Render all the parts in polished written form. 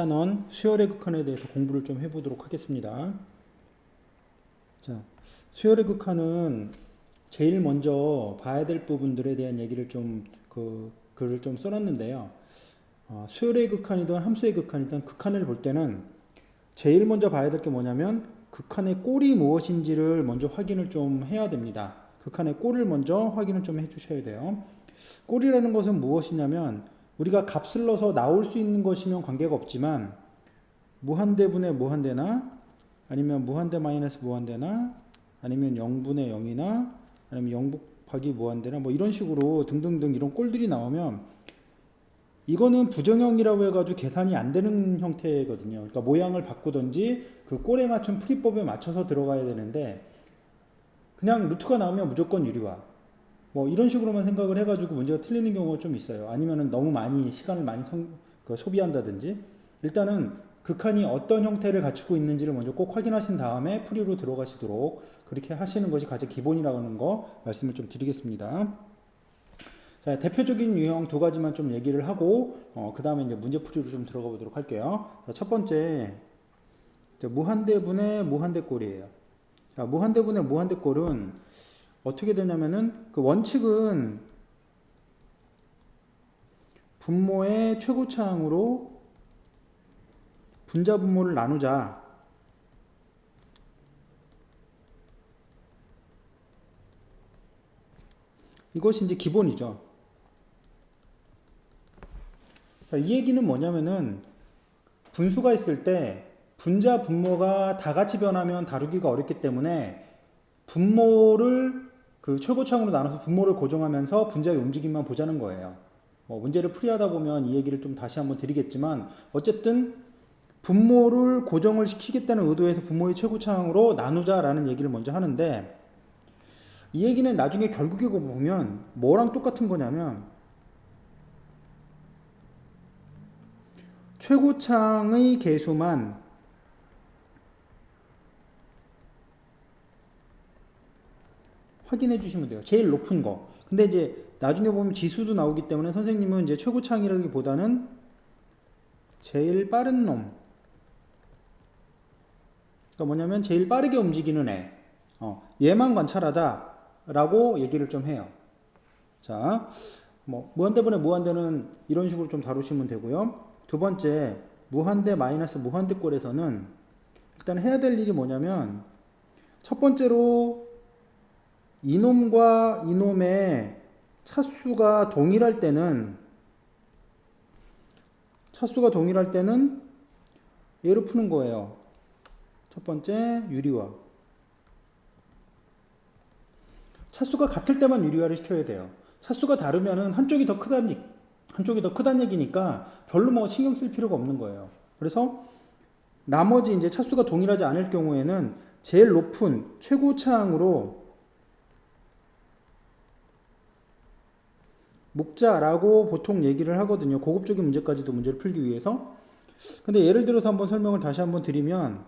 원 수열의 극한에 대해서 공부를 좀 해보도록 하겠습니다. 자, 수열의 극한은 제일 먼저 봐야 될 부분들에 대한 얘기를 좀 글을 좀 써놨는데요. 수열의 극한이든 함수의 극한이든 극한을 볼 때는 제일 먼저 봐야 될 게 뭐냐면 극한의 꼴이 무엇인지를 먼저 확인을 좀 해야 됩니다. 극한의 꼴을 먼저 확인을 좀 해주셔야 돼요. 꼴이라는 것은 무엇이냐면 우리가 값을 넣어서 나올 수 있는 것이면 관계가 없지만 무한대분의 무한대나 아니면 무한대 마이너스 무한대나 아니면 0분의 0이나 아니면 0 곱하기 무한대나 뭐 이런 식으로 등등등 이런 꼴들이 나오면 이거는 부정형이라고 해가지고 계산이 안 되는 형태거든요. 그러니까 모양을 바꾸든지 그 꼴에 맞춘 풀이법에 맞춰서 들어가야 되는데 그냥 루트가 나오면 무조건 유리화 뭐 이런 식으로만 생각을 해가지고 문제가 틀리는 경우가 좀 있어요. 아니면은 너무 많이 시간을 많이 소비한다든지 일단은 극한이 어떤 형태를 갖추고 있는지를 먼저 꼭 확인하신 다음에 풀이로 들어가시도록 그렇게 하시는 것이 가장 기본이라고 하는 거 말씀을 좀 드리겠습니다. 자, 대표적인 유형 두 가지만 좀 얘기를 하고 그 다음에 이제 문제 풀이로 좀 들어가 보도록 할게요. 자, 첫 번째 무한대분의 무한대꼴이에요. 자, 무한대분의 무한대꼴은 어떻게 되냐면은 그 원칙은 분모의 최고차항으로 분자 분모를 나누자. 이것이 이제 기본이죠. 자, 이 얘기는 뭐냐면은 분수가 있을 때 분자 분모가 다 같이 변하면 다루기가 어렵기 때문에 분모를 그 최고차항으로 나눠서 분모를 고정하면서 분자의 움직임만 보자는 거예요. 문제를 풀이하다 보면 이 얘기를 좀 다시 한번 드리겠지만 어쨌든 분모를 고정을 시키겠다는 의도에서 분모의 최고차항으로 나누자라는 얘기를 먼저 하는데 이 얘기는 나중에 결국에 보면 뭐랑 똑같은 거냐면 최고차항의 개수만 확인해 주시면 돼요. 제일 높은 거. 근데 이제 나중에 보면 지수도 나오기 때문에 선생님은 이제 최고차항이라기보다는 제일 빠른 놈. 그러니까 뭐냐면 제일 빠르게 움직이는 애. 얘만 관찰하자라고 얘기를 좀 해요. 자, 무한대분의 무한대는 이런 식으로 좀 다루시면 되고요. 두 번째, 무한대 마이너스 무한대꼴에서는 일단 해야 될 일이 뭐냐면 첫 번째로 이놈과 이놈의 차수가 동일할 때는 얘로 푸는 거예요. 첫 번째 유리화. 차수가 같을 때만 유리화를 시켜야 돼요. 차수가 다르면은 한쪽이 더 크다는 얘기니까 별로 뭐 신경 쓸 필요가 없는 거예요. 그래서 나머지 이제 차수가 동일하지 않을 경우에는 제일 높은 최고차항으로 묶자라고 보통 얘기를 하거든요. 고급적인 문제까지도 문제를 풀기 위해서. 근데 예를 들어서 한번 설명을 다시 한번 드리면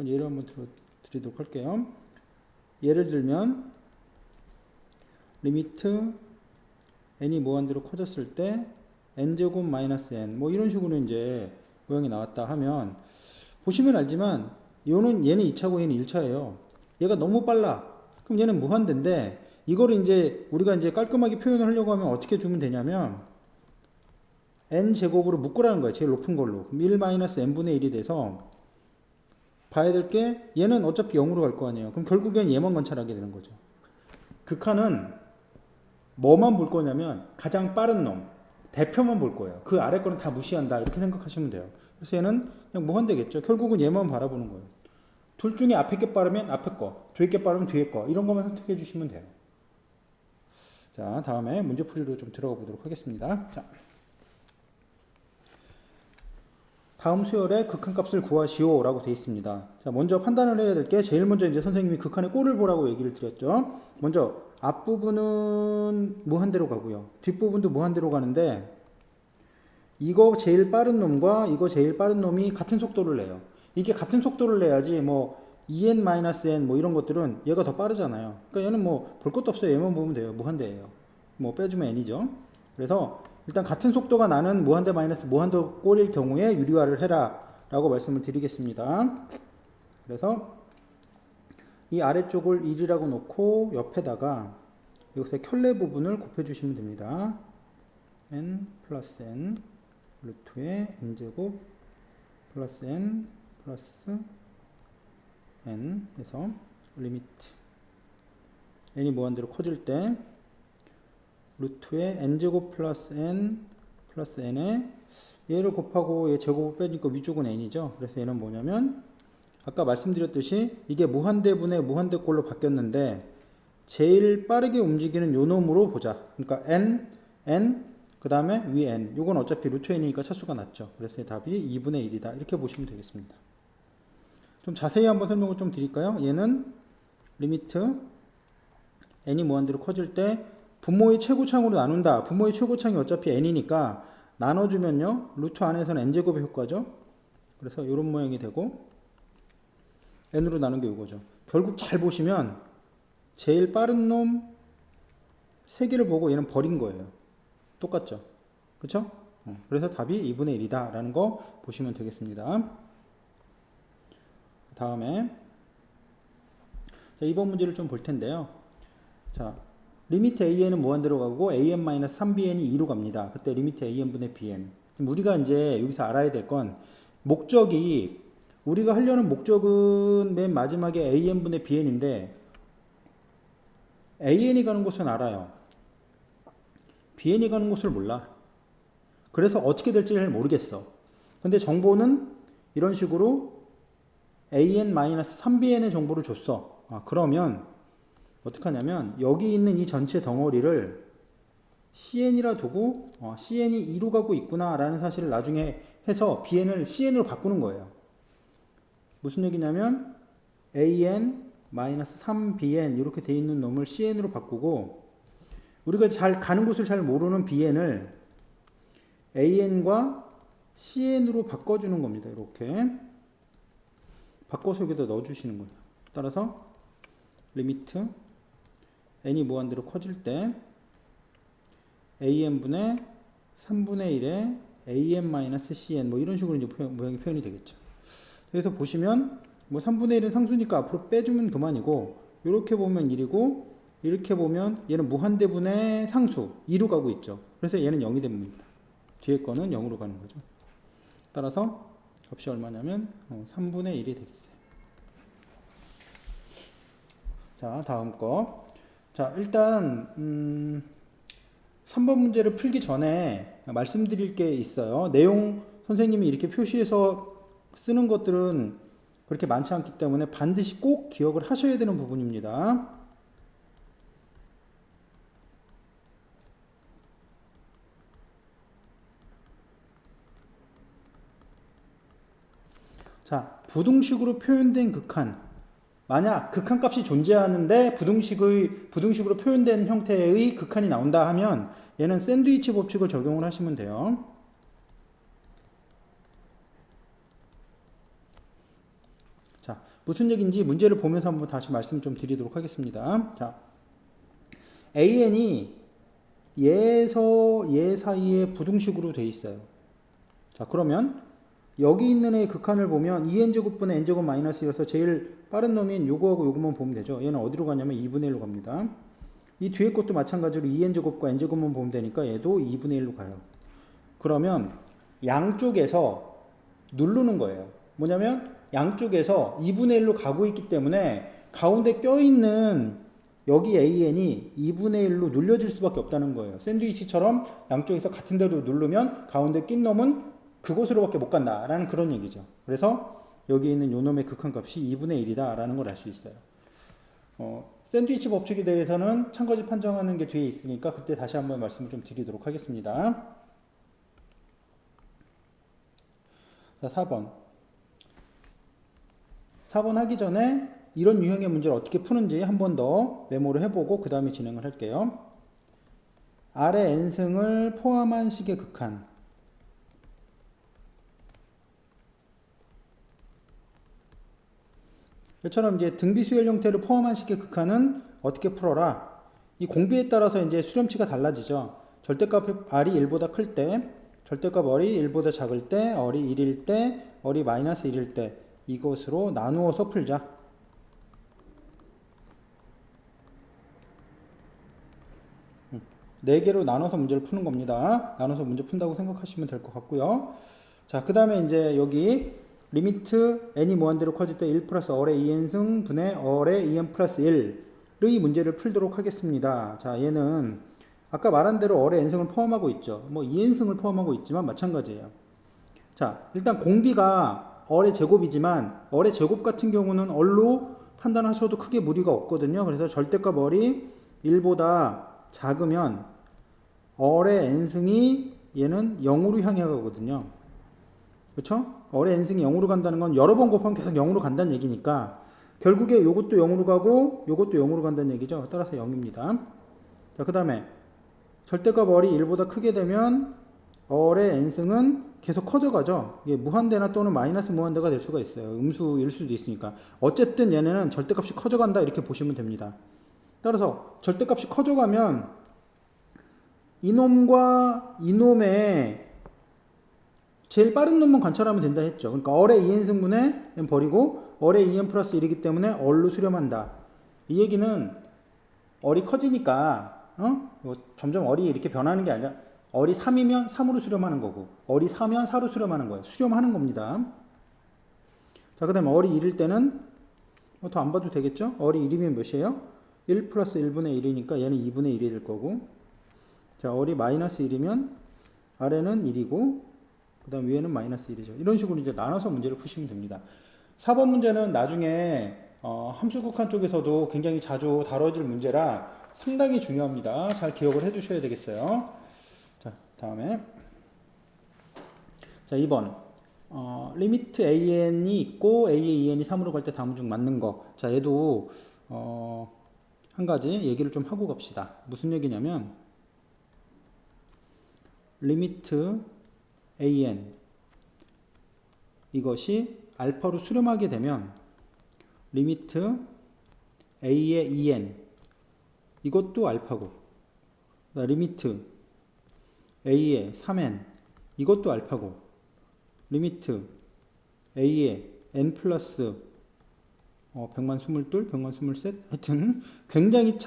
예를 한번 드리도록 할게요. 예를 들면 리미트 n이 무한대로 커졌을 때 n제곱 마이너스 n 뭐 이런 식으로 이제 모양이 나왔다 하면 보시면 알지만 얘는 2차고 얘는 1차예요. 얘가 너무 빨라. 그럼 얘는 무한대인데 이거를 이제 우리가 이제 깔끔하게 표현을 하려고 하면 어떻게 주면 되냐면 n 제곱으로 묶으라는 거예요. 제일 높은 걸로. 그럼 1-n분의 1이 돼서 봐야 될 게 얘는 어차피 0으로 갈 거 아니에요. 그럼 결국엔 얘만 관찰하게 되는 거죠. 극한은 뭐만 볼 거냐면 가장 빠른 놈, 대표만 볼 거예요. 그 아래 거는 다 무시한다. 이렇게 생각하시면 돼요. 그래서 얘는 그냥 무한대겠죠. 결국은 얘만 바라보는 거예요. 둘 중에 앞에 게 빠르면 앞에 거, 뒤에 게 빠르면 뒤에 거 이런 것만 선택해 주시면 돼요. 자, 다음에 문제풀이로 좀 들어가 보도록 하겠습니다. 자, 다음 수열의 극한값을 구하시오 라고 되어 있습니다. 자, 먼저 판단을 해야 될 게 제일 먼저 이제 선생님이 극한의 꼴을 보라고 얘기를 드렸죠. 먼저 앞부분은 무한대로 가고요. 뒷부분도 무한대로 가는데 이거 제일 빠른 놈과 이거 제일 빠른 놈이 같은 속도를 내요. 이게 같은 속도를 내야지 뭐 en-n 뭐 이런 것들은 얘가 더 빠르잖아요. 그러니까 얘는 뭐 볼 것도 없어요. 얘만 보면 돼요. 무한대예요. 뭐 빼주면 n이죠. 그래서 일단 같은 속도가 나는 무한대 마이너스 무한대 꼴일 경우에 유리화를 해라 라고 말씀을 드리겠습니다. 그래서 이 아래쪽을 1이라고 놓고 옆에다가 여기서 켤레 부분을 곱해주시면 됩니다. n 플러스 n 루트의 n제곱 플러스 n 플러스 n 해서 리미트 n이 무한대로 커질 때 루트의 n제곱 플러스 n 플러스 n에 얘를 곱하고 얘 제곱을 빼니까 위쪽은 n이죠. 그래서 얘는 뭐냐면 아까 말씀드렸듯이 이게 무한대분의 무한대꼴로 바뀌었는데 제일 빠르게 움직이는 요 놈으로 보자. 그러니까 n 그 다음에 위 n 요건 어차피 루트 n이니까 차수가 낮죠. 그래서 답이 2분의 1이다 이렇게 보시면 되겠습니다. 좀 자세히 한번 설명을 좀 드릴까요? 얘는 리미트 n이 무한대로 커질 때 분모의 최고창으로 나눈다. 분모의 최고창이 어차피 n이니까 나눠주면요 루트 안에서는 n제곱의 효과죠. 그래서 이런 모양이 되고 n으로 나눈 게 이거죠. 결국 잘 보시면 제일 빠른 놈 3개를 보고 얘는 버린 거예요. 똑같죠? 그쵸? 그래서 답이 2분의 1이다 라는 거 보시면 되겠습니다. 다음에 자, 이번 문제를 좀 볼 텐데요. 자, 리미트 an은 무한대로 가고 an-3bn이 2로 갑니다. 그때 리미트 an분의 bn. 지금 우리가 이제 여기서 알아야 될 건 목적이 우리가 하려는 목적은 맨 마지막에 an분의 bn인데 an이 가는 곳은 알아요. bn이 가는 곳을 몰라. 그래서 어떻게 될지 잘 모르겠어. 근데 정보는 이런 식으로 an-3bn의 정보를 줬어. 그러면 어떻게 하냐면 여기 있는 이 전체 덩어리를 cn이라 두고 cn이 2로 가고 있구나 라는 사실을 나중에 해서 bn을 cn으로 바꾸는 거예요. 무슨 얘기냐면 an-3bn 이렇게 돼 있는 놈을 cn으로 바꾸고 우리가 잘 가는 곳을 잘 모르는 bn을 an과 cn으로 바꿔주는 겁니다. 이렇게 바꿔서 여기다 넣어주시는 거예요. 따라서 리미트 n이 무한대로 커질 때 an분의 3분의 1에 an-cn 뭐 이런 식으로 이제 모양이 표현이 되겠죠. 그래서 보시면 뭐 3분의 1은 상수니까 앞으로 빼주면 그만이고 이렇게 보면 1이고 이렇게 보면 얘는 무한대분의 상수 2로 가고 있죠. 그래서 얘는 0이 됩니다. 뒤에 거는 0으로 가는 거죠. 따라서 값이 얼마냐면 3분의 1이 되겠어요. 자, 다음 거. 자, 일단 3번 문제를 풀기 전에 말씀드릴 게 있어요. 내용 선생님이 이렇게 표시해서 쓰는 것들은 그렇게 많지 않기 때문에 반드시 꼭 기억을 하셔야 되는 부분입니다. 자, 부등식으로 표현된 극한. 만약 극한값이 존재하는데 부등식으로 표현된 형태의 극한이 나온다 하면 얘는 샌드위치 법칙을 적용을 하시면 돼요. 자, 무슨 얘기인지 문제를 보면서 한번 다시 말씀 좀 드리도록 하겠습니다. 자, an이 얘에서 얘 사이에 부등식으로 돼 있어요. 자, 그러면 여기 있는 애의 극한을 보면 2n제곱분의 n제곱 마이너스 1이어서 제일 빠른 놈인 요거하고 요거만 보면 되죠. 얘는 어디로 가냐면 2분의 1로 갑니다. 이 뒤에 것도 마찬가지로 2n제곱과 n제곱만 보면 되니까 얘도 2분의 1로 가요. 그러면 양쪽에서 누르는 거예요. 뭐냐면 양쪽에서 2분의 1로 가고 있기 때문에 가운데 껴있는 여기 an이 2분의 1로 눌려질 수밖에 없다는 거예요. 샌드위치처럼 양쪽에서 같은 데로 누르면 가운데 낀 놈은 그곳으로밖에 못 간다라는 그런 얘기죠. 그래서 여기 있는 요 놈의 극한값이 2분의 1이다 라는 걸 알 수 있어요. 샌드위치 법칙에 대해서는 참거지 판정하는 게 뒤에 있으니까 그때 다시 한번 말씀을 좀 드리도록 하겠습니다. 자, 4번. 4번 하기 전에 이런 유형의 문제를 어떻게 푸는지 한 번 더 메모를 해보고 그 다음에 진행을 할게요. 아래 n승을 포함한 식의 극한. 이처럼 이제 등비수열 형태를 포함한 식의 극한은 어떻게 풀어라. 이 공비에 따라서 이제 수렴치가 달라지죠. 절대값 r이 1보다 클 때, 절대값 r이 1보다 작을 때, r이 1일 때, r이 마이너스 1일 때 이것으로 나누어서 풀자. 네 개로 나눠서 문제를 푸는 겁니다. 나눠서 문제 푼다고 생각하시면 될 것 같고요. 자, 그 다음에 이제 여기 리미트 n이 무한대로 커질 때 1 플러스 얼의 2n승 분의 얼의 2n 플러스 1의 문제를 풀도록 하겠습니다. 자, 얘는 아까 말한 대로 얼의 n승을 포함하고 있죠. 뭐 2n승을 포함하고 있지만 마찬가지예요. 자, 일단 공비가 얼의 제곱이지만 얼의 제곱 같은 경우는 얼로 판단하셔도 크게 무리가 없거든요. 그래서 절대값 얼이 1보다 작으면 얼의 n승이 얘는 0으로 향해 가거든요. 그렇죠? 얼의 n승이 0으로 간다는 건 여러 번 곱하면 계속 0으로 간다는 얘기니까 결국에 요것도 0으로 가고 요것도 0으로 간다는 얘기죠. 따라서 0입니다. 자, 그 다음에 절대값 얼이 1보다 크게 되면 얼의 n승은 계속 커져가죠. 이게 무한대나 또는 마이너스 무한대가 될 수가 있어요. 음수일 수도 있으니까. 어쨌든 얘네는 절대값이 커져간다 이렇게 보시면 됩니다. 따라서 절대값이 커져가면 이놈과 이놈의 제일 빠른 놈만 관찰하면 된다 했죠. 그러니까 얼의 2n승분의 n 버리고 얼의 2n 플러스 1이기 때문에 얼로 수렴한다. 이 얘기는 얼이 커지니까 점점 얼이 이렇게 변하는 게 아니라 얼이 3이면 3으로 수렴하는 거고 얼이 4면 4로 수렴하는 거예요. 수렴하는 겁니다. 자, 그 다음에 얼이 1일 때는 더 안 봐도 되겠죠? 얼이 1이면 몇이에요? 1 플러스 1분의 1이니까 얘는 2분의 1이 될 거고 자, 얼이 마이너스 1이면 아래는 1이고 그 다음 위에는 마이너스 1이죠. 이런 식으로 이제 나눠서 문제를 푸시면 됩니다. 4번 문제는 나중에 함수극한 쪽에서도 굉장히 자주 다뤄질 문제라 상당히 중요합니다. 잘 기억을 해 두셔야 되겠어요. 자, 다음에 자, 2번 리미트 an이 있고 a의 2n이 3으로 갈 때 다음 중 맞는 거. 자, 얘도 한 가지 얘기를 좀 하고 갑시다. 무슨 얘기냐면 리미트 an 이것이 알파로 수렴하게 되면 리미트 a의 2n 이것도 알파고 리미트 a의 3n 이것도 알파고 리미트 a의 n 플러스 100만 22, 100만 23 하여튼 굉장히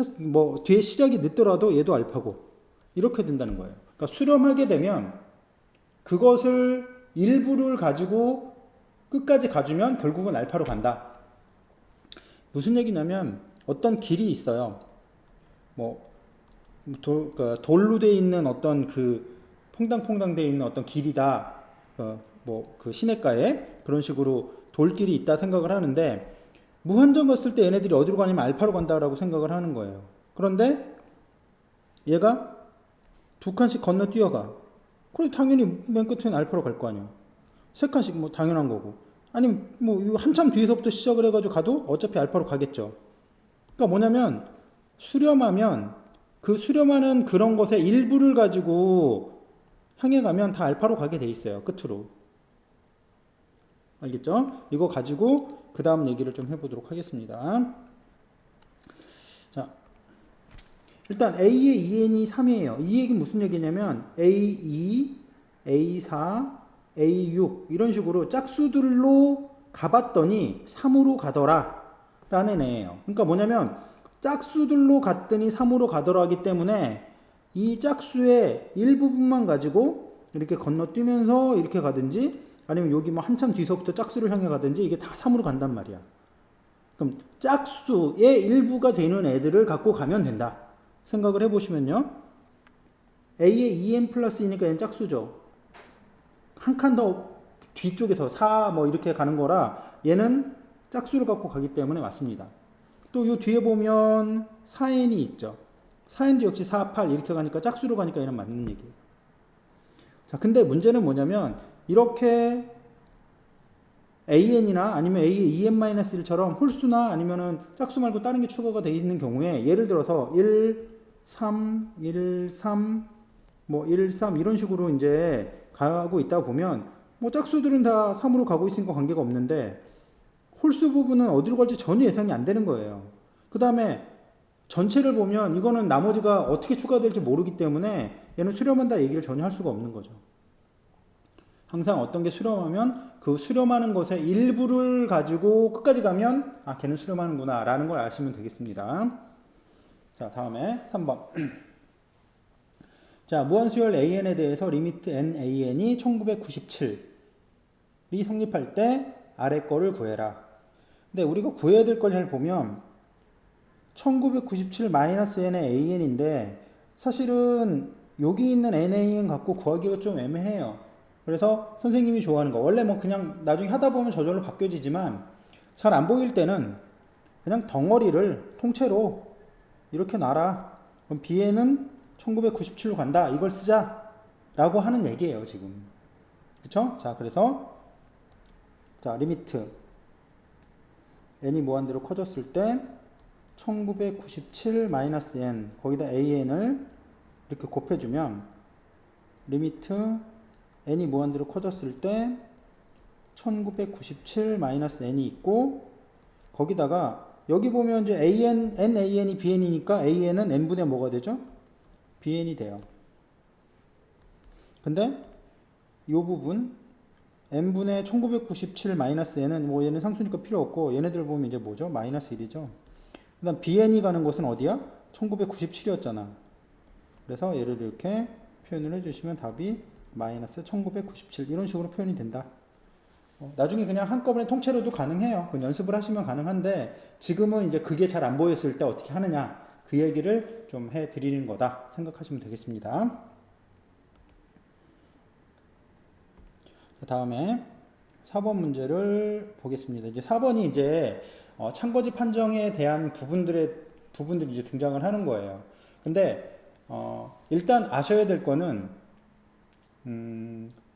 뒤에 시작이 늦더라도 얘도 알파고 이렇게 된다는 거예요. 그러니까 수렴하게 되면 그것을 일부를 가지고 끝까지 가주면 결국은 알파로 간다. 무슨 얘기냐면 어떤 길이 있어요. 그러니까 돌로 돼 있는 어떤 그 퐁당퐁당 돼 있는 어떤 길이다. 그 시내가에 그런 식으로 돌길이 있다 생각을 하는데 무한정 갔을 때 얘네들이 어디로 가냐면 알파로 간다라고 생각을 하는 거예요. 그런데 얘가 두 칸씩 건너 뛰어가. 그래 당연히 맨 끝에는 알파로 갈 거 아니야. 세 칸씩 뭐 당연한 거고. 아니면 뭐 한참 뒤에서부터 시작을 해가지고 가도 어차피 알파로 가겠죠. 그러니까 뭐냐면 수렴하면 그 수렴하는 그런 것의 일부를 가지고 향해 가면 다 알파로 가게 돼 있어요. 끝으로. 알겠죠? 이거 가지고 그 다음 얘기를 좀 해보도록 하겠습니다. 자, 일단 A의 2n이 3이에요. 이 얘기는 무슨 얘기냐면 A2, A4, A6 이런 식으로 짝수들로 가봤더니 3으로 가더라 라는 애예요. 그러니까 뭐냐면 짝수들로 갔더니 3으로 가더라 하기 때문에 이 짝수의 일부분만 가지고 이렇게 건너뛰면서 이렇게 가든지 아니면 여기 뭐 한참 뒤서부터 짝수를 향해 가든지 이게 다 3으로 간단 말이야. 그럼 짝수의 일부가 되는 애들을 갖고 가면 된다. 생각을 해보시면요. A의 2n 플러스 2니까 얘는 짝수죠. 한 칸 더 뒤쪽에서 4 뭐 이렇게 가는 거라 얘는 짝수를 갖고 가기 때문에 맞습니다. 또 요 뒤에 보면 4n이 있죠. 4n도 역시 4, 8 이렇게 가니까 짝수로 가니까 얘는 맞는 얘기예요. 자, 근데 문제는 뭐냐면 이렇게 an이나 아니면 a의 2n-1처럼 홀수나 아니면은 짝수 말고 다른 게 추가가 되어 있는 경우에 예를 들어서 1, 3, 1, 3, 뭐 1, 3 이런 식으로 이제 가고 있다 보면 뭐 짝수들은 다 3으로 가고 있으니까 관계가 없는데 홀수 부분은 어디로 갈지 전혀 예상이 안 되는 거예요. 그 다음에 전체를 보면 이거는 나머지가 어떻게 추가될지 모르기 때문에 얘는 수렴한다 얘기를 전혀 할 수가 없는 거죠. 항상 어떤 게 수렴하면 그 수렴하는 것의 일부를 가지고 끝까지 가면 아 걔는 수렴하는구나 라는 걸 아시면 되겠습니다. 자 다음에 3번 자 무한수열 AN에 대해서 리미트 NAN이 1997이 성립할 때 아래 거를 구해라. 근데 우리가 구해야 될 걸 잘 보면 1997-n의 AN인데 사실은 여기 있는 NAN 갖고 구하기가 좀 애매해요. 그래서 선생님이 좋아하는 거 원래 뭐 그냥 나중에 하다 보면 저절로 바뀌어지지만 잘 안 보일 때는 그냥 덩어리를 통째로 이렇게 놔라. 그럼 BN은 1997로 간다. 이걸 쓰자 라고 하는 얘기예요 지금. 그쵸? 자 그래서 자 리미트 n이 무한대로 커졌을 때 1997-n 거기다 an을 이렇게 곱해주면 리미트 n이 무한대로 커졌을 때 1997-n이 있고 거기다가 여기 보면 이제 nan이 bn이니까 an은 n분의 뭐가 되죠? bn이 돼요. 근데 이 부분 n분의 1997-n은 뭐 얘는 상수니까 필요 없고 얘네들 보면 이제 뭐죠? 마이너스 1이죠. 그 다음 bn이 가는 곳은 어디야? 1997이었잖아. 그래서 얘를 이렇게 표현을 해주시면 답이 마이너스 1997 이런 식으로 표현이 된다. 나중에 그냥 한꺼번에 통째로도 가능해요. 그 연습을 하시면 가능한데 지금은 이제 그게 잘 안 보였을 때 어떻게 하느냐 그 얘기를 좀 해드리는 거다 생각하시면 되겠습니다. 다음에 4번 문제를 보겠습니다. 이제 4번이 이제 참거짓 판정에 대한 부분들이 이제 등장을 하는 거예요. 근데 일단 아셔야 될 거는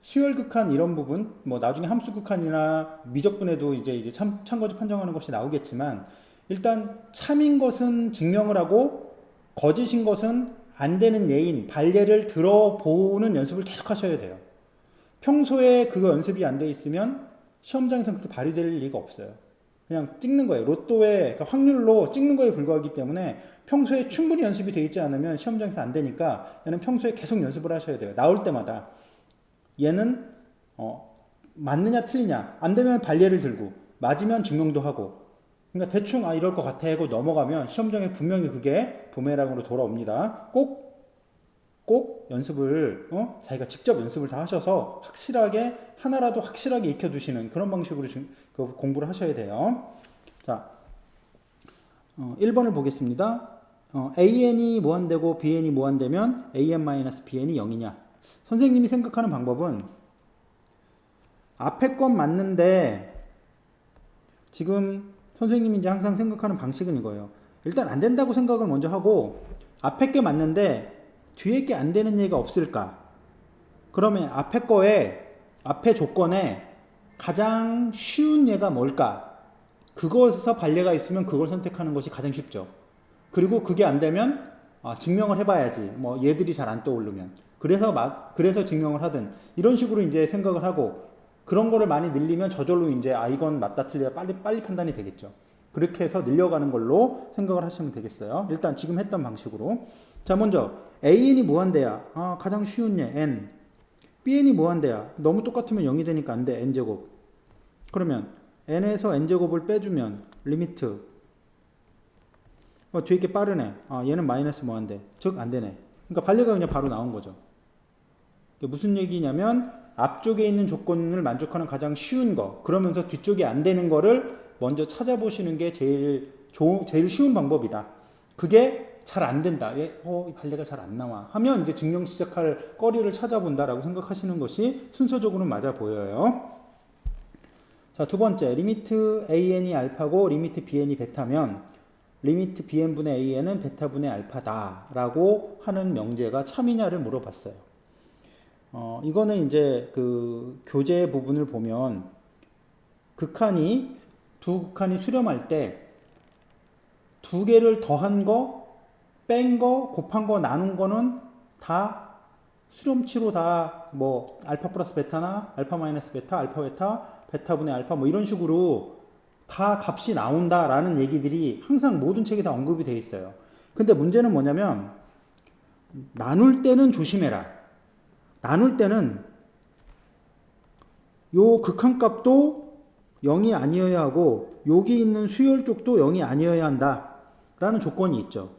수열 극한 이런 부분, 뭐 나중에 함수 극한이나 미적분에도 이제 참거짓 판정하는 것이 나오겠지만 일단 참인 것은 증명을 하고 거짓인 것은 안 되는 예인, 발예를 들어보는 연습을 계속 하셔야 돼요. 평소에 그거 연습이 안 돼 있으면 시험장에서 그렇게 발휘될 리가 없어요. 그냥 찍는 거예요. 로또의 그러니까 확률로 찍는 거에 불과하기 때문에 평소에 충분히 연습이 돼 있지 않으면 시험장에서 안 되니까 얘는 평소에 계속 연습을 하셔야 돼요. 나올 때마다 얘는 맞느냐 틀리냐 안 되면 발예를 들고 맞으면 증명도 하고 그러니까 대충 이럴 것 같아 하고 넘어가면 시험장에 분명히 그게 부메랑으로 돌아옵니다. 꼭 연습을 자기가 직접 연습을 다 하셔서 확실하게 하나라도 확실하게 익혀두시는 그런 방식으로 공부를 하셔야 돼요. 자 1번을 보겠습니다. AN이 무한되고 BN이 무한되면 AN-BN이 0이냐 선생님이 생각하는 방법은 앞에 건 맞는데 지금 선생님이 이제 항상 생각하는 방식은 이거예요. 일단 안 된다고 생각을 먼저 하고 앞에 게 맞는데 뒤에 게 안 되는 얘가 없을까? 그러면 앞에 조건에 가장 쉬운 예가 뭘까? 그것에서 발례가 있으면 그걸 선택하는 것이 가장 쉽죠. 그리고 그게 안 되면 증명을 해봐야지. 뭐 얘들이 잘 안 떠오르면. 그래서 증명을 하든 이런 식으로 이제 생각을 하고 그런 거를 많이 늘리면 저절로 이제 이건 맞다 틀리다 빨리 판단이 되겠죠. 그렇게 해서 늘려가는 걸로 생각을 하시면 되겠어요. 일단 지금 했던 방식으로. 자, 먼저 AN이 무한대야. 가장 쉬운 예 N. BN이 무한대야. 너무 똑같으면 0이 되니까 안 돼. N제곱. 그러면 N에서 N제곱을 빼주면 리미트. 뒤에 게 빠르네. 얘는 마이너스 무한대. 즉 안 되네. 그러니까 발례가 그냥 바로 나온 거죠. 무슨 얘기냐면 앞쪽에 있는 조건을 만족하는 가장 쉬운 거. 그러면서 뒤쪽이 안 되는 거를 먼저 찾아보시는 게 제일 쉬운 방법이다. 그게 잘 안 된다. 이 발례가 잘 안 나와. 하면 이제 증명 시작할 거리를 찾아본다라고 생각하시는 것이 순서적으로는 맞아 보여요. 자, 두 번째. 리미트 AN이 알파고 리미트 BN이 베타면 리미트 BN분의 AN은 베타분의 알파다 라고 하는 명제가 참이냐를 물어봤어요. 이거는 이제 그 교재 부분을 보면 두 극한이 수렴할 때 두 개를 더한 거, 뺀 거, 곱한 거, 나눈 거는 다 수렴치로 다 뭐 알파 플러스 베타나 알파 마이너스 베타, 알파 베타, 베타분의 알파 뭐 이런 식으로 다 값이 나온다라는 얘기들이 항상 모든 책에 다 언급이 되어 있어요. 근데 문제는 뭐냐면 나눌 때는 조심해라. 나눌 때는 요 극한값도 0이 아니어야 하고 여기 있는 수열 쪽도 0이 아니어야 한다 라는 조건이 있죠.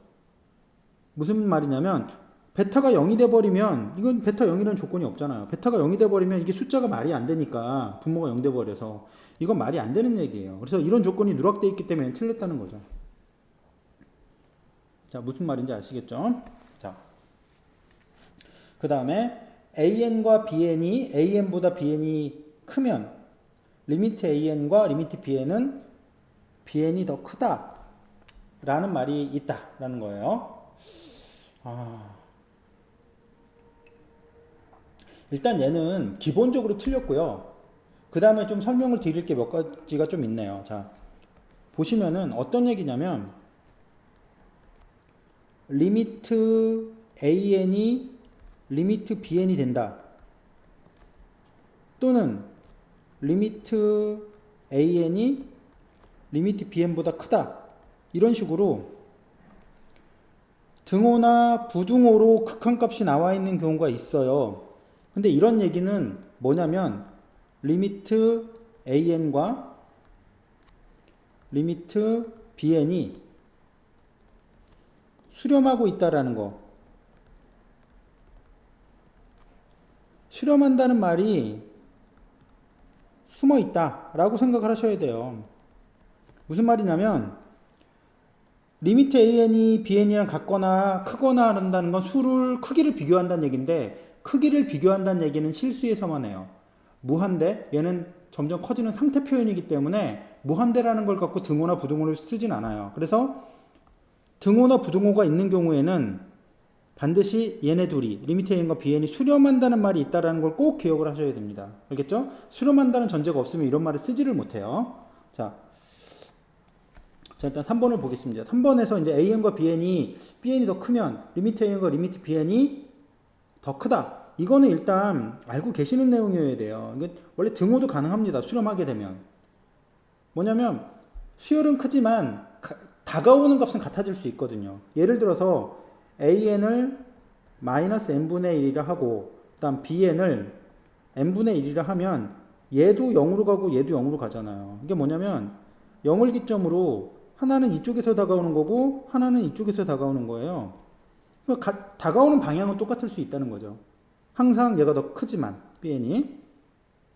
무슨 말이냐면 베타가 0이 돼버리면 이건 베타 0이라는 조건이 없잖아요. 베타가 0이 돼버리면 이게 숫자가 말이 안 되니까 분모가 0 돼버려서 이건 말이 안 되는 얘기예요. 그래서 이런 조건이 누락되어 있기 때문에 틀렸다는 거죠. 자, 무슨 말인지 아시겠죠? 자, 그 다음에 AN과 BN이 AN보다 BN이 크면 리미트 AN과 리미트 BN은 BN이 더 크다 라는 말이 있다 라는 거예요. 일단 얘는 기본적으로 틀렸고요. 그 다음에 좀 설명을 드릴 게 몇 가지가 좀 있네요. 자, 보시면은 어떤 얘기냐면 리미트 AN이 리미트 BN이 된다. 또는 리미트 AN이 리미트 BN보다 크다. 이런 식으로 등호나 부등호로 극한값이 나와 있는 경우가 있어요. 근데 이런 얘기는 뭐냐면 리미트 AN과 리미트 BN이 수렴하고 있다라는 거. 수렴한다는 말이 숨어 있다라고 생각을 하셔야 돼요. 무슨 말이냐면 리미트 AN이 BN이랑 같거나 크거나 한다는 건 수를 크기를 비교한다는 얘기인데 크기를 비교한다는 얘기는 실수에서만 해요. 무한대, 얘는 점점 커지는 상태 표현이기 때문에 무한대라는 걸 갖고 등호나 부등호를 쓰진 않아요. 그래서 등호나 부등호가 있는 경우에는 반드시 얘네 둘이 리미트 AN과 BN이 수렴한다는 말이 있다는 걸 꼭 기억을 하셔야 됩니다. 알겠죠? 수렴한다는 전제가 없으면 이런 말을 쓰지를 못해요. 자, 일단 3번을 보겠습니다. 3번에서 이제 AN과 BN이 더 크면 리미트 AN과 리미트 BN이 더 크다. 이거는 일단 알고 계시는 내용이어야 돼요. 이게 원래 등호도 가능합니다. 수렴하게 되면. 뭐냐면 수열은 크지만 다가오는 값은 같아질 수 있거든요. 예를 들어서 AN을 마이너스 n분의 1이라 하고 그 다음 BN을 n분의 1이라 하면 얘도 0으로 가고 얘도 0으로 가잖아요. 이게 뭐냐면 0을 기점으로 하나는 이쪽에서 다가오는 거고 하나는 이쪽에서 다가오는 거예요. 다가오는 방향은 똑같을 수 있다는 거죠. 항상 얘가 더 크지만 BN이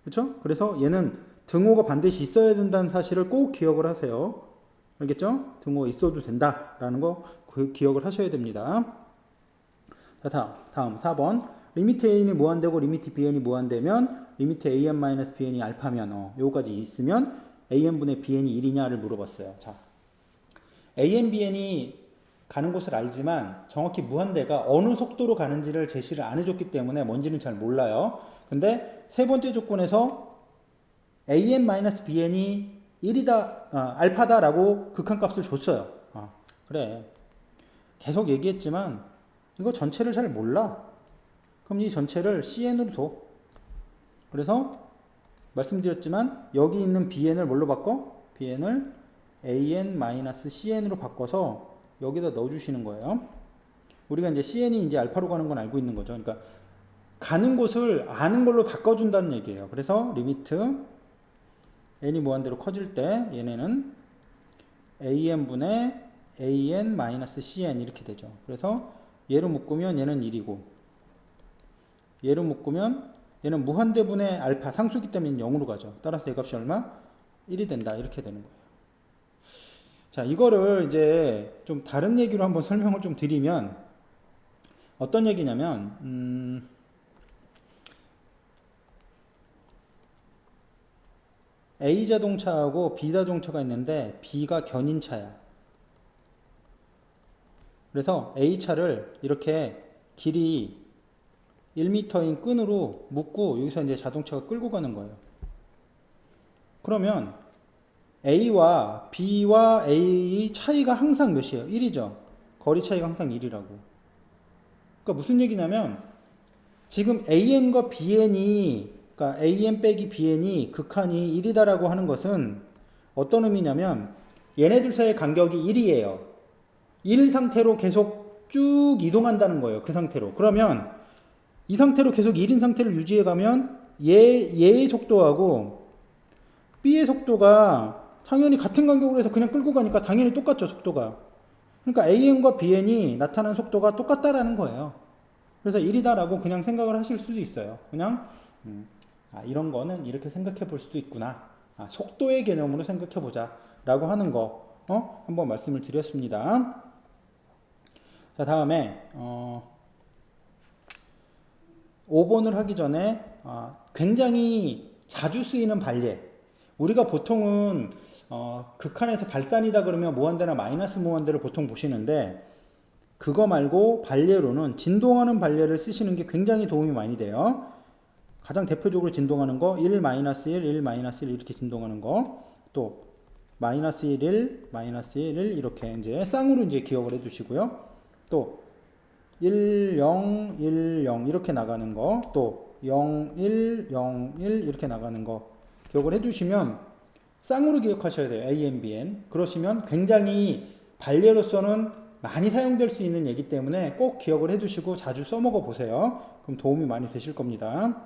그렇죠? 그래서 얘는 등호가 반드시 있어야 된다는 사실을 꼭 기억을 하세요. 알겠죠? 등호가 있어도 된다라는 거 기억을 하셔야 됩니다. 자, 다음 4번. 리미트 A는 무한대고 리미트 BN이 무한대면 리미트 AN-BN이 알파면 요거까지 있으면 AN분의 BN이 1이냐를 물어봤어요. 자, AN-BN이 가는 곳을 알지만 정확히 무한대가 어느 속도로 가는지를 제시를 안 해줬기 때문에 뭔지는 잘 몰라요. 근데 세 번째 조건에서 AN-BN이 1이다, 알파다라고 극한값을 줬어요. 그래. 계속 얘기했지만 이거 전체를 잘 몰라. 그럼 이 전체를 CN으로 둬. 그래서 말씀드렸지만 여기 있는 BN을 뭘로 바꿔? BN을 AN-CN으로 바꿔서 여기다 넣어주시는 거예요. 우리가 이제 CN이 이제 알파로 가는 건 알고 있는 거죠. 그러니까 가는 곳을 아는 걸로 바꿔준다는 얘기예요. 그래서 리미트 n이 무한대로 커질 때 얘네는 AN분의 AN-CN 이렇게 되죠. 그래서 얘로 묶으면 얘는 1이고 얘로 묶으면 얘는 무한대분의 알파 상수기 때문에 0으로 가죠. 따라서 이 값이 얼마? 1이 된다. 이렇게 되는 거예요. 자, 이거를 이제 좀 다른 얘기로 한번 설명을 좀 드리면 어떤 얘기냐면 A 자동차하고 B 자동차가 있는데 B가 견인차야. 그래서 A 차를 이렇게 길이 1m인 끈으로 묶고 여기서 이제 자동차가 끌고 가는 거예요. 그러면 A와 B와 A 차이가 항상 몇이에요? 1이죠. 거리 차이가 항상 1이라고. 그러니까 무슨 얘기냐면 지금 AN과 BN이 그러니까 AN 빼기 BN이 극한이 1이다라고 하는 것은 어떤 의미냐면 얘네들 사이의 간격이 1이에요. 1 상태로 계속 쭉 이동한다는 거예요. 그 상태로. 그러면 이 상태로 계속 1인 상태를 유지해 가면 얘의 속도하고 B의 속도가 당연히 같은 간격으로 해서 그냥 끌고 가니까 당연히 똑같죠, 속도가. 그러니까 AN과 BN이 나타나는 속도가 똑같다라는 거예요. 그래서 1이다라고 그냥 생각을 하실 수도 있어요. 그냥 이런 거는 이렇게 생각해 볼 수도 있구나. 속도의 개념으로 생각해 보자 라고 하는 거 한번 말씀을 드렸습니다. 자, 다음에 5번을 하기 전에 굉장히 자주 쓰이는 반례. 우리가 보통은 극한에서 발산이다 그러면 무한대나 마이너스 무한대를 보통 보시는데 그거 말고 반례로는 진동하는 반례를 쓰시는 게 굉장히 도움이 많이 돼요. 가장 대표적으로 진동하는 거 1, 마이너스 1, 1, 마이너스 1 이렇게 진동하는 거, 또 마이너스 1, 1, 마이너스 1, 1 이렇게 이제 쌍으로 이제 기억을 해 두시고요. 또 1, 0, 1, 0 이렇게 나가는 거, 또 0, 1, 0, 1 이렇게 나가는 거 기억을 해 두시면 쌍으로 기억하셔야 돼요. A, N, B, N. 그러시면 굉장히 반례로서는 많이 사용될 수 있는 얘기 때문에 꼭 기억을 해 두시고 자주 써먹어 보세요. 그럼 도움이 많이 되실 겁니다.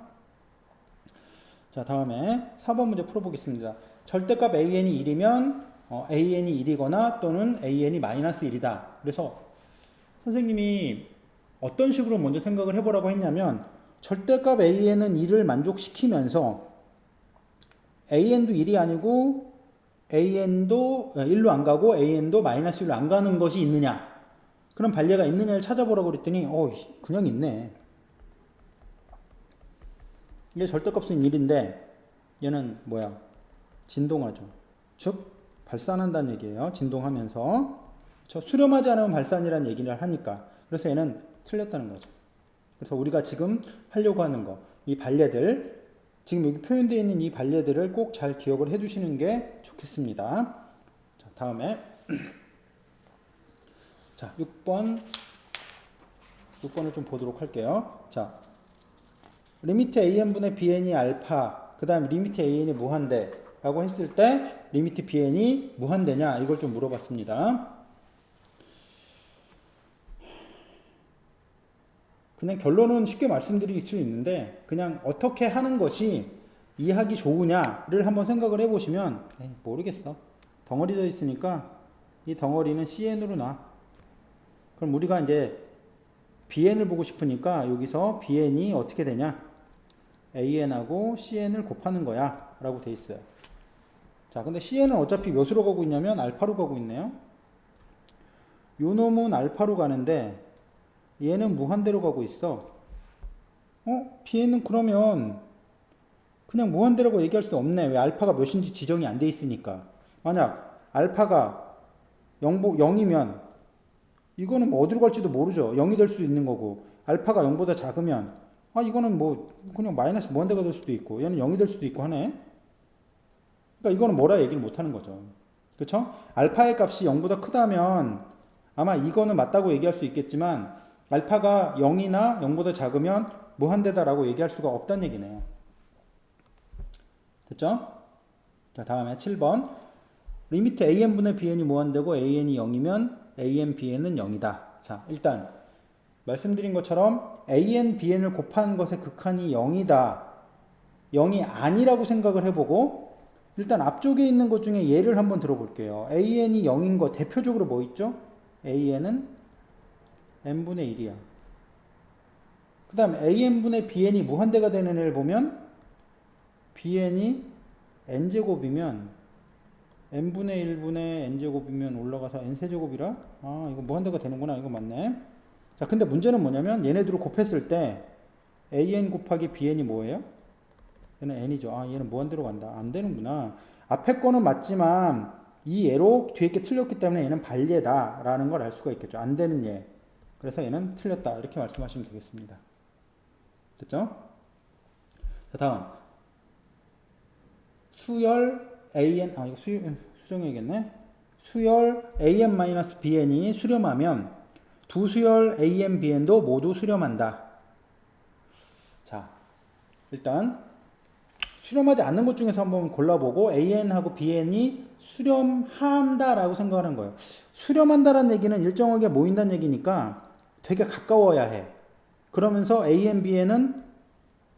자, 다음에 4번 문제 풀어보겠습니다. 절대값 AN이 1이면 AN이 1이거나 또는 AN이 마이너스 1이다. 그래서 선생님이 어떤 식으로 먼저 생각을 해보라고 했냐면 절대값 AN은 1을 만족시키면서 AN도 1이 아니고 AN도 1로 안 가고 AN도 마이너스 1로 안 가는 것이 있느냐, 그런 반례가 있느냐를 찾아보라고 그랬더니 그냥 있네. 이게 절대값은 1인데 얘는 뭐야? 진동하죠. 즉 발산한다는 얘기예요. 진동하면서. 그렇죠? 수렴하지 않으면 발산이라는 얘기를 하니까. 그래서 얘는 틀렸다는 거죠. 그래서 우리가 지금 하려고 하는 거, 이 반례들, 지금 여기 표현되어 있는 이 반례들을 꼭 잘 기억을 해 두시는 게 좋겠습니다. 자, 다음에 자, 6번을 좀 보도록 할게요. 자, 리미트 AN분의 BN이 알파, 그 다음에 리미트 AN이 무한대 라고 했을 때 리미트 BN이 무한대냐, 이걸 좀 물어봤습니다. 그냥 결론은 쉽게 말씀드릴 수 있는데 그냥 어떻게 하는 것이 이해하기 좋으냐를 한번 생각을 해보시면 모르겠어. 덩어리져 있으니까 이 덩어리는 CN으로 놔. 그럼 우리가 이제 BN을 보고 싶으니까 여기서 BN이 어떻게 되냐? AN하고 CN을 곱하는 거야 라고 돼 있어요. 자, 근데 CN은 어차피 몇으로 가고 있냐면 알파로 가고 있네요. 요 놈은 알파로 가는데 얘는 무한대로 가고 있어. BN은 그러면 그냥 무한대라고 얘기할 수 없네. 왜? 알파가 몇인지 지정이 안 돼 있으니까. 만약 알파가 0이면 이거는 뭐 어디로 갈지도 모르죠. 0이 될 수도 있는 거고, 알파가 0보다 작으면 이거는 뭐 그냥 마이너스 무한대가 될 수도 있고, 얘는 0이 될 수도 있고 하네. 그러니까 이거는 뭐라 얘기를 못 하는 거죠. 그렇죠? 알파의 값이 0보다 크다면 아마 이거는 맞다고 얘기할 수 있겠지만 알파가 0이나 0보다 작으면 무한대다라고 얘기할 수가 없다는 얘기네요. 됐죠? 자, 다음에 7번. 리미트 AN분의 BN이 무한대고 AN이 0이면 AN, BN은 0이다. 자, 일단 말씀드린 것처럼 AN, BN을 곱한 것의 극한이 0이다. 0이 아니라고 생각을 해보고 일단 앞쪽에 있는 것 중에 예를 한번 들어볼게요. AN이 0인 거 대표적으로 뭐 있죠? AN은 n분의 1이야. 그 다음 AN분의 BN이 무한대가 되는 애를 보면 BN이 n제곱이면 n분의 1분의 n제곱이면 올라가서 n세제곱이라? 이거 무한대가 되는구나. 이거 맞네. 자, 근데 문제는 뭐냐면 얘네들을 곱했을 때 AN 곱하기 BN이 뭐예요? 얘는 n이죠. 얘는 무한대로 간다. 안 되는구나. 앞에 거는 맞지만 이 예로 뒤에 게 틀렸기 때문에 얘는 반례다 라는 걸 알 수가 있겠죠. 안 되는 예. 그래서 얘는 틀렸다. 이렇게 말씀하시면 되겠습니다. 됐죠? 자, 다음. 수열 AN, 이거 수정해야겠네. 수열 AN-BN이 수렴하면 두 수열 AN, BN도 모두 수렴한다. 자, 일단 수렴하지 않는 것 중에서 한번 골라보고 AN하고 BN이 수렴한다라고 생각하는 거예요. 수렴한다라는 얘기는 일정하게 모인다는 얘기니까 되게 가까워야 해. 그러면서 AN, BN은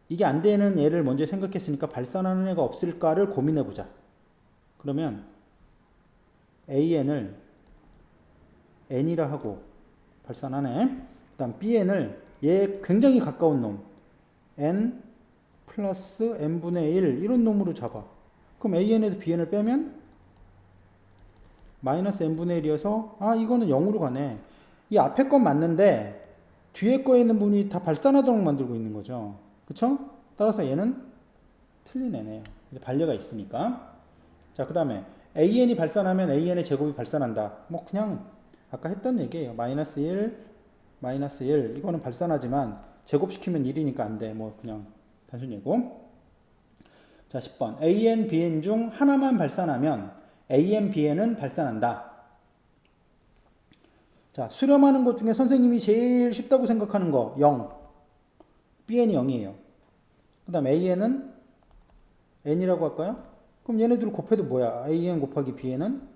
이게 안 되는 애를 먼저 생각했으니까 발산하는 애가 없을까를 고민해보자. 그러면 AN을 N이라 하고 발산하네. 그 다음 BN을 얘 굉장히 가까운 놈 N 플러스 N분의 1 이런 놈으로 잡아. 그럼 AN에서 BN을 빼면 마이너스 N분의 1이어서 이거는 0으로 가네. 이 앞에 건 맞는데 뒤에 거에 있는 분이 다 발산하도록 만들고 있는 거죠. 그쵸? 따라서 얘는 틀린 애네요. 반려가 있으니까. 자, 그 다음에 AN이 발산하면 AN의 제곱이 발산한다. 뭐 그냥 아까 했던 얘기예요. 마이너스 1, 마이너스 1. 이거는 발산하지만 제곱시키면 1이니까 안 돼. 뭐 그냥 단순 예고. 자, 10번. AN, BN 중 하나만 발산하면 AN, BN은 발산한다. 자, 수렴하는 것 중에 선생님이 제일 쉽다고 생각하는 거 0. BN이 0이에요. 그 다음 AN은 N이라고 할까요? 그럼 얘네들 곱해도 뭐야? AN 곱하기 BN은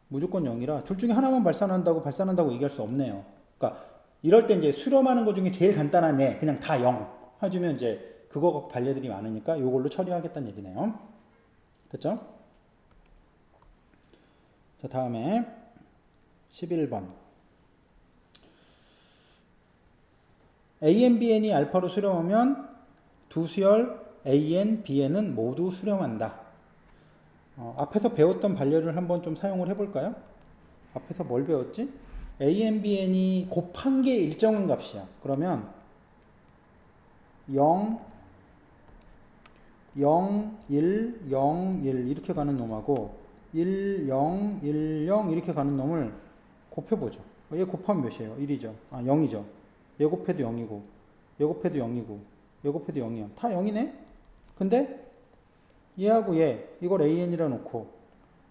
무조건 0이라 둘 중에 하나만 발산한다고 얘기할 수 없네요. 그러니까 이럴 때 이제 수렴하는 것 중에 제일 간단한 애 그냥 다 0 해주면 이제 그거 반려들이 많으니까 이걸로 처리하겠다는 얘기네요. 됐죠? 자, 다음에 11번. AN, BN이 알파로 수렴하면 두 수열 AN, BN은 모두 수렴한다. 앞에서 배웠던 반려를 한번 좀 사용을 해볼까요? 앞에서 뭘 배웠지? AN, BN이 곱한 게 일정한 값이야. 그러면 0, 0, 1, 0, 1 이렇게 가는 놈하고 1, 0, 1, 0 이렇게 가는 놈을 곱해보죠. 얘 곱하면 몇이에요? 1이죠. 0이죠. 얘 곱해도 0이고 얘 곱해도 0이고 얘 곱해도 0이야. 다 0이네? 근데 얘하고 얘 이걸 AN이라 놓고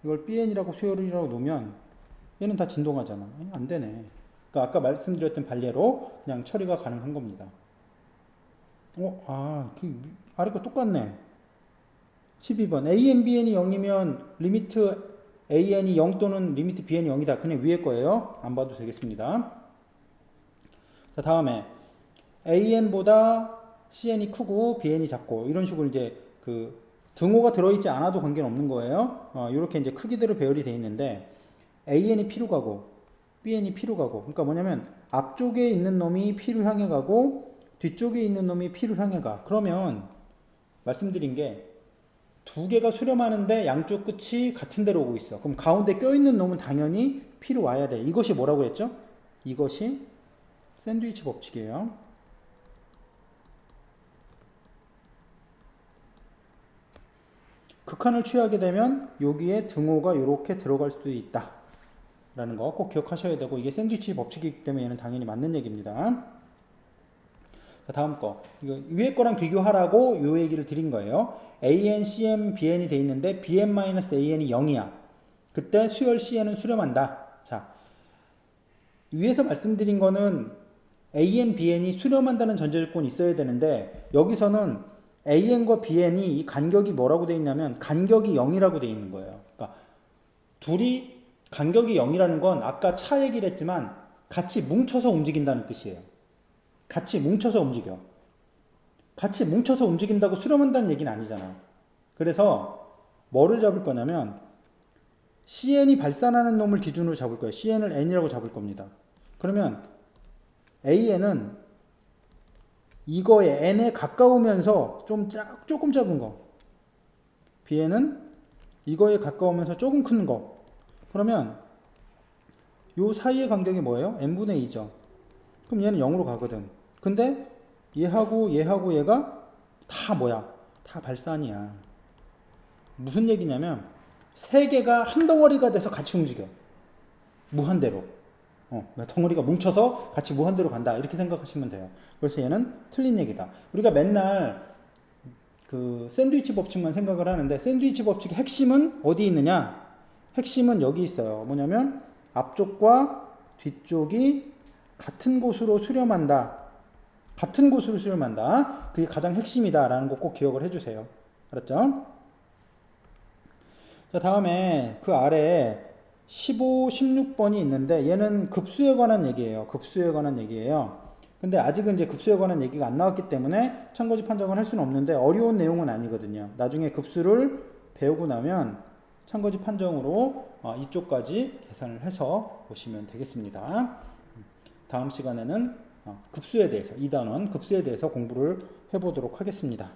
이걸 BN이라고 수열이라고 놓으면 얘는 다 진동하잖아. 안 되네. 그러니까 아까 말씀드렸던 반례로 그냥 처리가 가능한 겁니다. 아래 거 똑같네. 12번. AN, BN이 0이면 리미트 AN이 0 또는 리미트 BN이 0이다. 그냥 위에 거예요. 안 봐도 되겠습니다. 자, 다음에 AN보다 CN이 크고 BN이 작고 이런 식으로 이제 그 등호가 들어있지 않아도 관계는 없는 거예요. 이렇게 이제 크기대로 배열이 되어 있는데 AN이 P로 가고 BN이 P로 가고 그러니까 뭐냐면 앞쪽에 있는 놈이 P로 향해 가고 뒤쪽에 있는 놈이 P로 향해 가. 그러면 말씀드린 게 두 개가 수렴하는데 양쪽 끝이 같은 데로 오고 있어. 그럼 가운데 껴있는 놈은 당연히 P로 와야 돼. 이것이 뭐라고 그랬죠? 이것이 샌드위치 법칙이에요. 극한을 취하게 되면 여기에 등호가 이렇게 들어갈 수도 있다 라는 거 꼭 기억하셔야 되고 이게 샌드위치 법칙이기 때문에 얘는 당연히 맞는 얘기입니다. 자, 다음 거 이거 위에 거랑 비교하라고 요 얘기를 드린 거예요. AN, CN, BN이 돼 있는데 BN-AN이 0이야. 그때 수열 CN은 수렴한다. 자, 위에서 말씀드린 거는 AN, BN이 수렴한다는 전제조건이 있어야 되는데 여기서는 AN과 BN이 이 간격이 뭐라고 되어 있냐면 간격이 0이라고 되어 있는 거예요. 그러니까 둘이 간격이 0이라는 건 아까 차 얘기를 했지만 같이 뭉쳐서 움직인다는 뜻이에요. 같이 뭉쳐서 움직여. 같이 뭉쳐서 움직인다고 수렴한다는 얘기는 아니잖아. 그래서 뭐를 잡을 거냐면 CN이 발산하는 놈을 기준으로 잡을 거예요. CN을 N이라고 잡을 겁니다. 그러면 AN은 이거에 N에 가까우면서 조금 작은 거. BN은 이거에 가까우면서 조금 큰 거. 그러면 요 사이의 간격이 뭐예요? N분의 2죠. 그럼 얘는 0으로 가거든. 근데 얘하고 얘가 다 뭐야? 다 발산이야. 무슨 얘기냐면 세 개가 한 덩어리가 돼서 같이 움직여. 무한대로. 덩어리가 뭉쳐서 같이 무한대로 간다. 이렇게 생각하시면 돼요. 그래서 얘는 틀린 얘기다. 우리가 맨날 그 샌드위치 법칙만 생각을 하는데 샌드위치 법칙의 핵심은 어디 있느냐? 핵심은 여기 있어요. 뭐냐면 앞쪽과 뒤쪽이 같은 곳으로 수렴한다. 같은 곳으로 수렴한다. 그게 가장 핵심이다라는 거 꼭 기억을 해주세요. 알았죠? 자, 다음에 그 아래에 15, 16번이 있는데 얘는 급수에 관한 얘기예요. 급수에 관한 얘기예요. 근데 아직은 이제 급수에 관한 얘기가 안 나왔기 때문에 참고지 판정을 할 수는 없는데 어려운 내용은 아니거든요. 나중에 급수를 배우고 나면 참고지 판정으로 이쪽까지 계산을 해서 보시면 되겠습니다. 다음 시간에는 급수에 대해서 2단원 급수에 대해서 공부를 해보도록 하겠습니다.